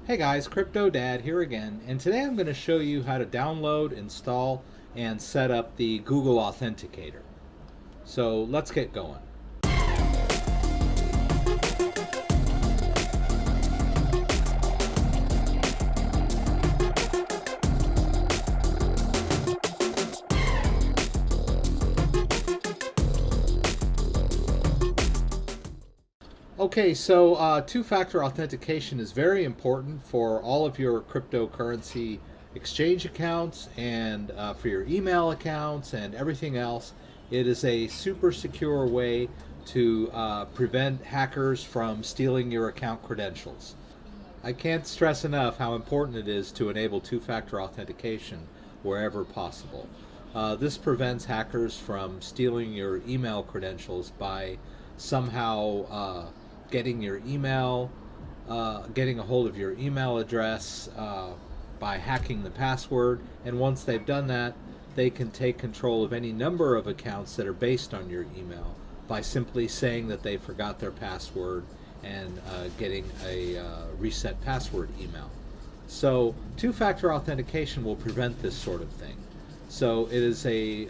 Hey guys, CryptoDad here again, and today I'm going to show you how to download, install, and set up the Google Authenticator. So let's get going. Okay, so two-factor authentication is very important for all of your cryptocurrency exchange accounts and for your email accounts and everything else. It is a super secure way to prevent hackers from stealing your account credentials. I can't stress enough how important it is to enable two-factor authentication wherever possible. This prevents hackers from stealing your email credentials by somehow getting your email, getting a hold of your email address by hacking the password, and once they've done that, they can take control of any number of accounts that are based on your email by simply saying that they forgot their password and getting a reset password email. So two-factor authentication will prevent this sort of thing. So it is a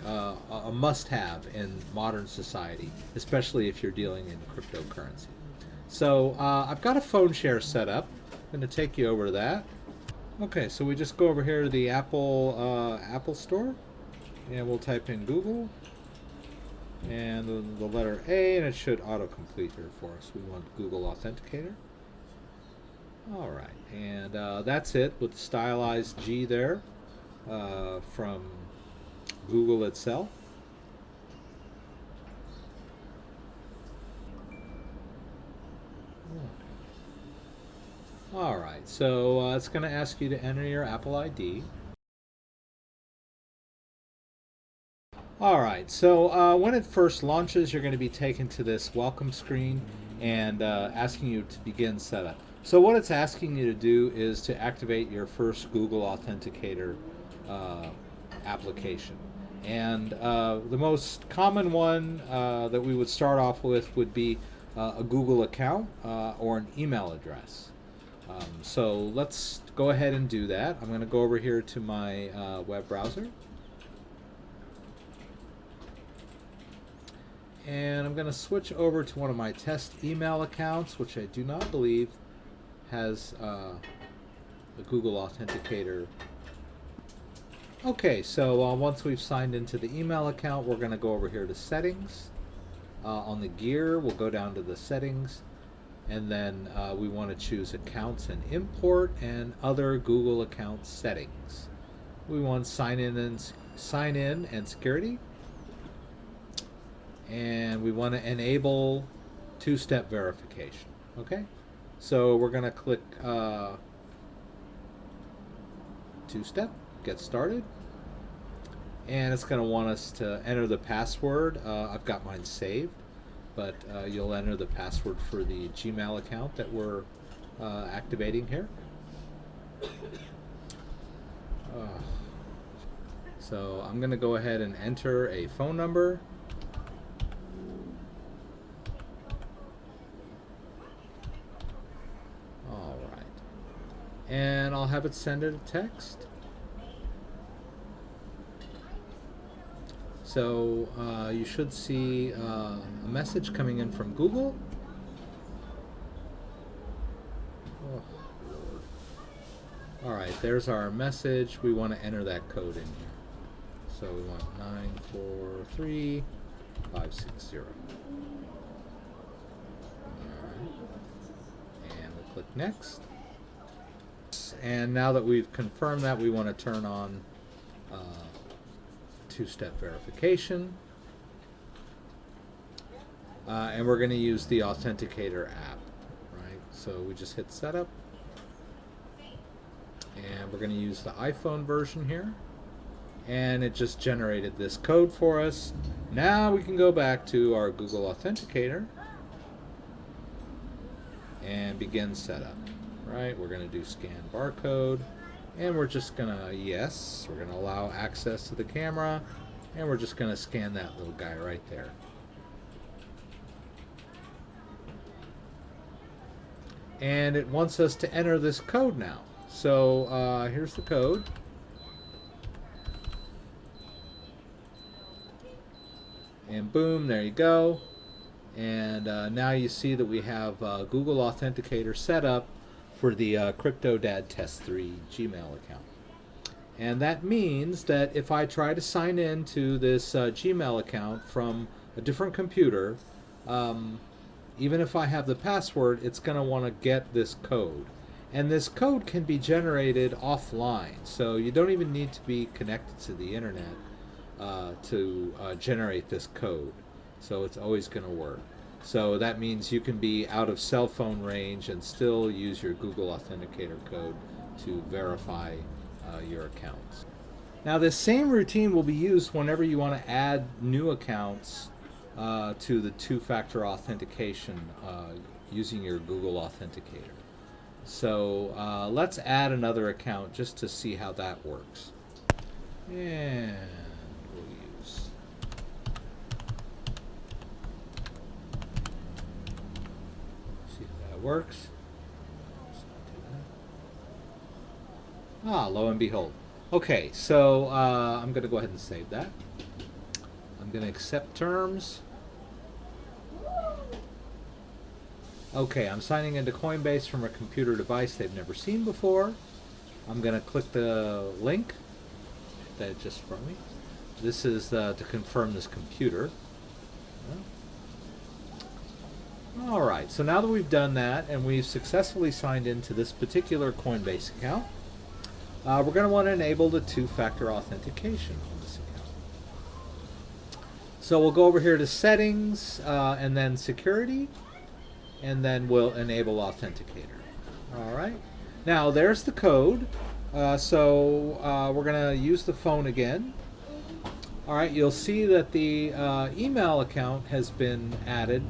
must-have in modern society, especially if you're dealing in cryptocurrency. So I've got a phone share set up. I'm going to take you over to that. Okay, so we just go over here to the Apple Store, and we'll type in Google and the letter A, and it should autocomplete here for us. We want Google Authenticator. All right, and that's it with the stylized G there from Google itself. All right, so it's going to ask you to enter your Apple ID. All right, so when it first launches, you're going to be taken to this welcome screen and asking you to begin setup. So what it's asking you to do is to activate your first Google Authenticator application. And the most common one that we would start off with would be a Google account or an email address. So let's go ahead and do that. I'm going to go over here to my web browser. And I'm going to switch over to one of my test email accounts, which I do not believe has the Google Authenticator. Okay, so once we've signed into the email account, we're going to go over here to settings. On the gear, we'll go down to the settings, and then we want to choose accounts and import and other Google account settings. We want sign in and security. And we want to enable two-step verification. Okay, so we're going to click two-step, get started, and it's going to want us to enter the password. I've got mine saved, but you'll enter the password for the Gmail account that we're activating here. So I'm going to go ahead and enter a phone number. And I'll have it send it a text. So you should see a message coming in from Google. Oh, Lord. All right, there's our message. We want to enter that code in here. So we want 943560. All right. And we'll click next. And now that we've confirmed that, we want to turn on two-step verification. And we're going to use the Authenticator app, right? So we just hit setup. And we're going to use the iPhone version here. And it just generated this code for us. Now we can go back to our Google Authenticator and begin setup. Right, we're going to do scan barcode, and we're just going to, yes, we're going to allow access to the camera, and we're just going to scan that little guy right there. and it wants us to enter this code now. So here's the code. And boom, there you go. And now you see that we have Google Authenticator set up for the CryptoDad Test 3 Gmail account. And that means that if I try to sign in to this Gmail account from a different computer, even if I have the password, it's going to want to get this code. And this code can be generated offline, so you don't even need to be connected to the internet to generate this code. So it's always going to work. So that means you can be out of cell phone range and still use your Google Authenticator code to verify your accounts. Now this same routine will be used whenever you want to add new accounts to the two-factor authentication using your Google Authenticator. So let's add another account just to see how that works. And we'll use see if that works. Ah, lo and behold. Okay, so I'm going to go ahead and save that. I'm going to accept terms. Okay, I'm signing into Coinbase from a computer device they've never seen before. I'm going to click the link that it just brought me. This is to confirm this computer. Alright, so now that we've done that and we've successfully signed into this particular Coinbase account, we're going to want to enable the two-factor authentication on this account. So we'll go over here to Settings and then Security, and then we'll enable Authenticator. Alright, now there's the code. So we're going to use the phone again. Alright, you'll see that the email account has been added,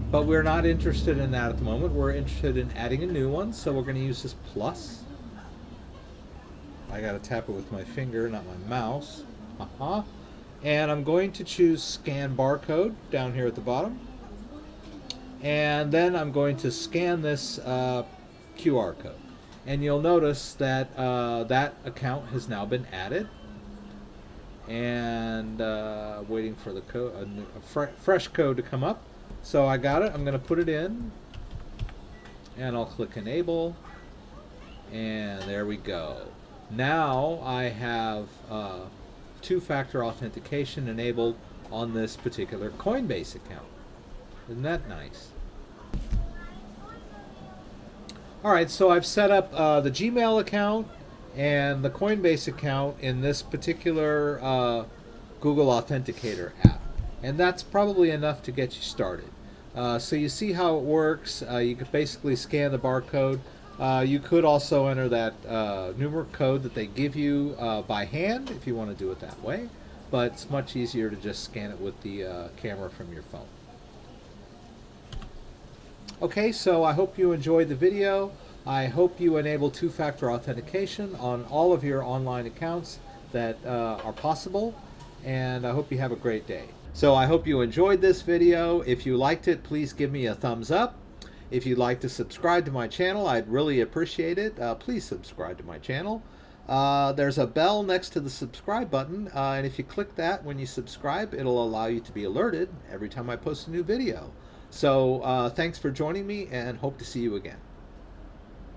but we're not interested in that at the moment. We're interested in adding a new one, so we're going to use this plus. I got to tap it with my finger, not my mouse. And I'm going to choose Scan Barcode down here at the bottom. And then I'm going to scan this QR code. And you'll notice that that account has now been added. And waiting for the code, a fresh code to come up. So I got it. I'm going to put it in. And I'll click Enable. And there we go. Now I have two-factor authentication enabled on this particular Coinbase account. Isn't that nice? Alright, so I've set up the Gmail account and the Coinbase account in this particular Google Authenticator app. And that's probably enough to get you started. So you see how it works. You could basically scan the barcode. You could also enter that numeric code that they give you by hand if you want to do it that way, but it's much easier to just scan it with the camera from your phone. Okay, so I hope you enjoyed the video. I hope you enable two-factor authentication on all of your online accounts that are possible, and I hope you have a great day. So I hope you enjoyed this video. If you liked it, please give me a thumbs up. If you'd like to subscribe to my channel, I'd really appreciate it. Please subscribe to my channel. There's a bell next to the subscribe button, and if you click that when you subscribe, it'll allow you to be alerted every time I post a new video. So thanks for joining me, and hope to see you again.